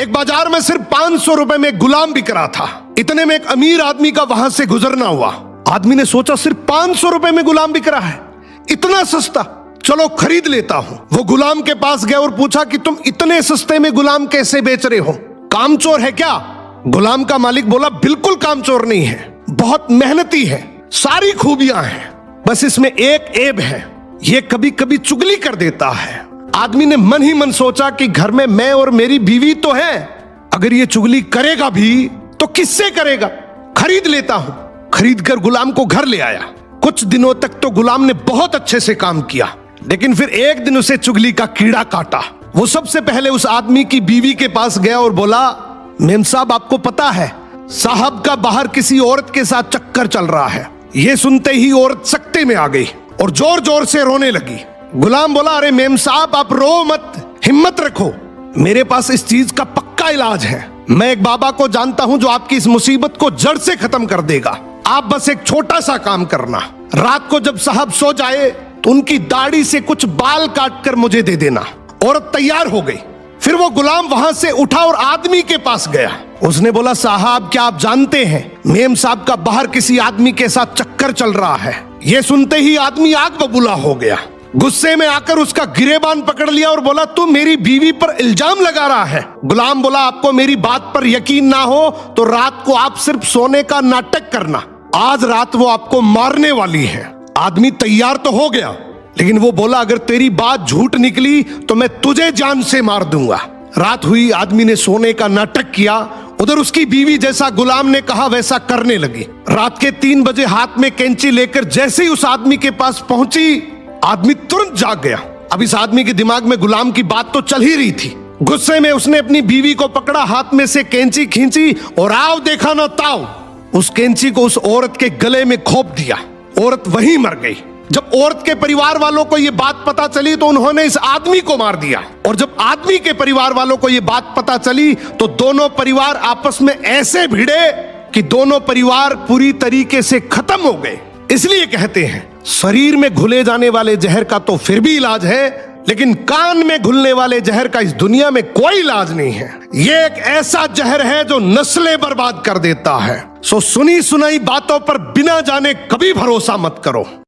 एक बाजार में सिर्फ 500 रुपए में गुलाम बिक रहा था। इतने में एक अमीर आदमी का वहां से गुजरना हुआ। आदमी ने सोचा सिर्फ 500 रुपए में गुलाम बिक रहा है, इतना सस्ता, चलो खरीद लेता हूं। वो गुलाम के पास गया और पूछा कि तुम इतने सस्ते में गुलाम कैसे बेच रहे हो, कामचोर है क्या? गुलाम का मालिक बोला बिल्कुल कामचोर नहीं है, बहुत मेहनती है, सारी खूबियां हैं, बस इसमें एक ऐब है, ये कभी कभी चुगली कर देता है। आदमी ने मन ही मन सोचा कि घर में मैं और मेरी बीवी तो है, अगर ये चुगली करेगा भी तो किससे करेगा, खरीद लेता हूं। खरीद कर गुलाम को घर ले आया। कुछ दिनों तक तो गुलाम ने बहुत अच्छे से काम किया, लेकिन फिर एक दिन उसे चुगली का कीड़ा काटा। वो सबसे पहले उस आदमी की बीवी के पास गया और बोला, मेम साहब आपको पता है साहब का बाहर किसी औरत के साथ चक्कर चल रहा है। ये सुनते ही औरत सकते में आ गई और जोर जोर से रोने लगी। गुलाम बोला, अरे मेम साहब आप रो मत, हिम्मत रखो, मेरे पास इस चीज का पक्का इलाज है। मैं एक बाबा को जानता हूं जो आपकी इस मुसीबत को जड़ से खत्म कर देगा। आप बस एक छोटा सा काम करना, रात को जब साहब सो जाए तो उनकी दाढ़ी से कुछ बाल काट कर मुझे दे देना। औरत तैयार हो गई। फिर वो गुलाम वहां से उठा और आदमी के पास गया। उसने बोला, साहब क्या आप जानते हैं मेम साहब का बाहर किसी आदमी के साथ चक्कर चल रहा है। ये सुनते ही आदमी आग बबूला हो गया। गुस्से में आकर उसका गिरेबान पकड़ लिया और बोला, तू मेरी बीवी पर इल्जाम लगा रहा है। गुलाम बोला, आपको मेरी बात पर यकीन ना हो तो रात को आप सिर्फ सोने का नाटक करना, आज रात वो आपको मारने वाली है। आदमी तैयार तो हो गया, लेकिन वो बोला, अगर तेरी बात झूठ निकली तो मैं तुझे जान से मार दूंगा। रात हुई, आदमी ने सोने का नाटक किया। उधर उसकी बीवी जैसा गुलाम ने कहा वैसा करने लगी। रात के 3 बजे हाथ में कैंची लेकर जैसे ही उस आदमी के पास पहुंची, आदमी तुरंत जाग गया। अब इस आदमी के दिमाग में गुलाम की बात तो चल ही रही थी। गुस्से में उसने अपनी बीवी को पकड़ा, हाथ में से कैंची खींची और आओ देखा ना ताओ, उस कैंची को उस औरत के गले में खोप दिया। औरत वहीं मर गई। जब औरत के परिवार वालों को यह बात पता चली तो उन्होंने इस आदमी को मार दिया, और जब आदमी के परिवार वालों को यह बात पता चली तो दोनों परिवार आपस में ऐसे भिड़े कि दोनों परिवार पूरी तरीके से खत्म हो गए। इसलिए कहते हैं शरीर में घुले जाने वाले जहर का तो फिर भी इलाज है, लेकिन कान में घुलने वाले जहर का इस दुनिया में कोई इलाज नहीं है। ये एक ऐसा जहर है जो नस्लें बर्बाद कर देता है। सो सुनी सुनाई बातों पर बिना जाने कभी भरोसा मत करो।